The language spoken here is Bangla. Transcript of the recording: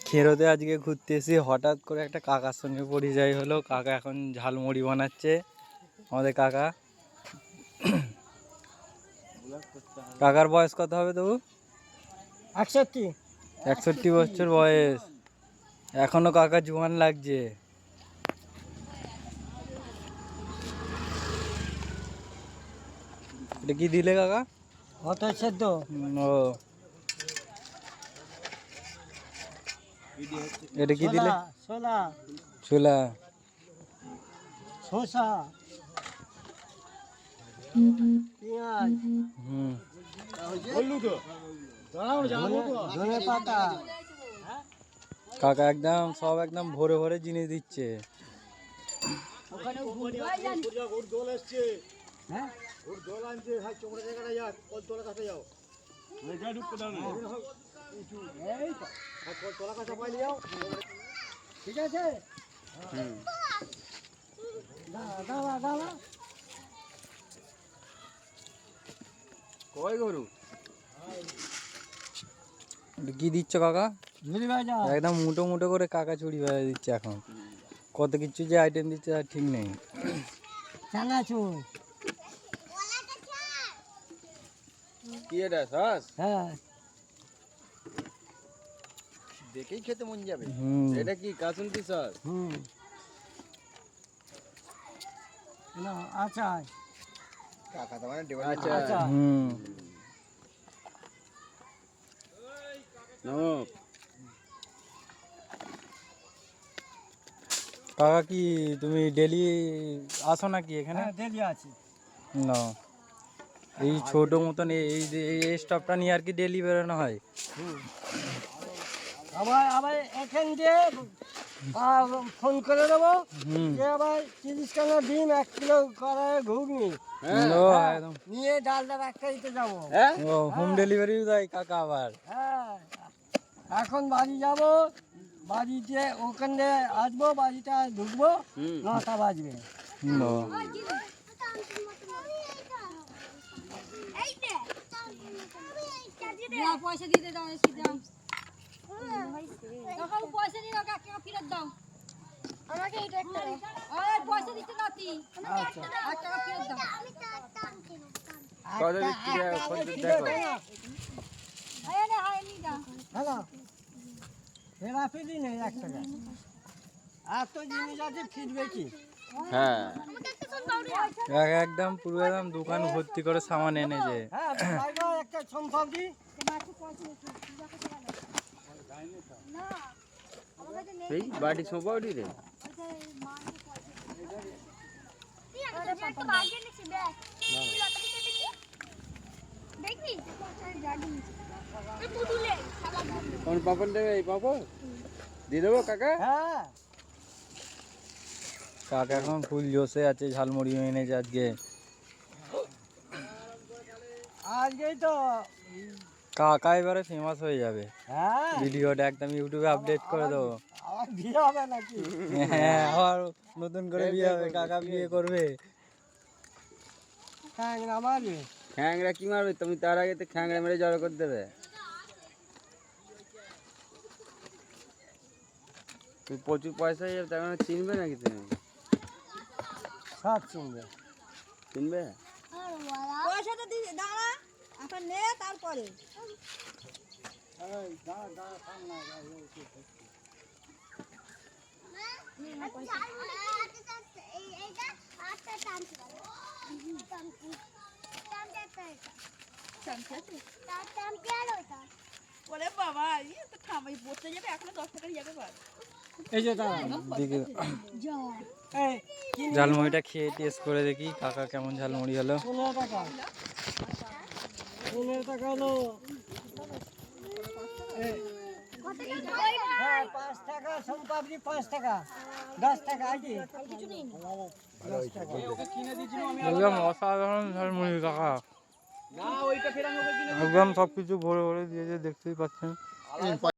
খেরোতে আজকে ঘুরতে এসে হঠাৎ করে একটা কাকার সঙ্গে পরিচয় হলো। কাকা এখন ঝালমুড়ি বানাচ্ছে। আমাদের কাকা, কাকার বয়স কত হবে তবু? 61 বছর বয়স, এখনো কাকা জোয়ান লাগছে। এটা কি দিলে কাকা? হতো সেদ্ধ। ও, এটা কি দিলে? ছোলা, ছোলা, শসা, পেঁয়াজ, ধনে পাতা। কাকা একদম সব একদম ভরে ভরে জিনিস দিচ্ছে। ঠিক আছে, দাঁড়া। কয় গরু কি দিচ্ছ কাকা? ঝুড়ি ভাজা একদম মুটো মুটো করে কাকা চুড়ি ভাজা দিচ্ছে। এখন কত কিছু যে আইটেম দিচ্ছে আর ঠিক নেই। চানাচুর। কি এটা সস? হ্যাঁ, দেখেই খেতে মন যাবে। এটা কি কাসুন্দি সস? না আচার। কাকা তো মানে আচ্ছা। কাকা কি তুমি ডেলি আসো নাকি এখানে? ডেলি আছে না, এই ছোট মতন এই স্টপটা নিয়ে আর কি ডেলি বেরোনো হয়। আবার এখান দিয়ে ফোন করে দেবো যে আবার 30 টাকা ডিম, 1 কিলো কড়াই ঘুগনি নিয়ে ডালটা একটা দিতে যাবো। হোম ডেলিভারি দেয় কাকা আবার। হ্যাঁ, এখন বাড়ি যাব, বাড়িতে ওখান দিয়ে আসবো, বাড়িটা ঢুকবো 9টা বাজবে। পয়সা দিতে দাও, পয়সা দিয়ে ফেরত দাও আমাকে। এটা একটা পয়সা দিতে নাতি, আমাকে 1 টাকা ফেরত দাও। কত বিক্রি হয় দেখো। হ্যালো, ফেরা ফেরি নেই 1 টাকা। আর তো জিনিস আছে, ফিরবে কি? হ্যাঁ, একদম পুরো একদম দোকান ভর্তি করে সামান এনেছে। হ্যাঁ, একটা সম্পত্তি। এই বাড়ি সোপাউটি রে। কোন পাপড় দেবে? এই পাপড় দিয়ে দেবো কাকা? হ্যাঁ, কাকা এখন ফুল জোশে আছে, ঝালমুড়ি এনেছে আজকে। আজকেই তো কাকা এবারে ফেমাস হয়ে যাবে। হ্যাঁ, ভিডিওটা একদম ইউটিউবে আপডেট করে দেবো। আবার বিয়ে হবে নাকি? হ্যাঁ, আবার নতুন করে বিয়ে হবে, কাকা বিয়ে করবে। খ্যাংরা মারবে। খ্যাংরা কি মারবে? তুমি তার আগে তো খ্যাংরা মেরে জড়ো করে দেবে। তুমি প্রচুর পয়সা হয়ে যাবে, তার মানে চিনবে নাকি তুমি? সব চিনবে। চিনবে? পয়সাটা দিয়ে দাঁড়া, এখন নে, তারপরে ওরে বাবা, তো থামাই পড়তে যাবে, এখনো 10 টাকা যাবে। এই যে দাঁড়া, ঝালমুড়িটা খেয়ে টেস্ট করে দেখি কাকা কেমন ঝালমুড়ি হলো। 15 টাকা। 15 টাকা হলো। হ্যাঁ, 5 টাকা সোমপাপড়ি, 5 টাকা, 10 টাকা আছে। একদম অসাধারণ ঝালমুড়ি কাকা, একদম সবকিছু ভরে ভরে দিয়েছে, দেখতেই পাচ্ছেন।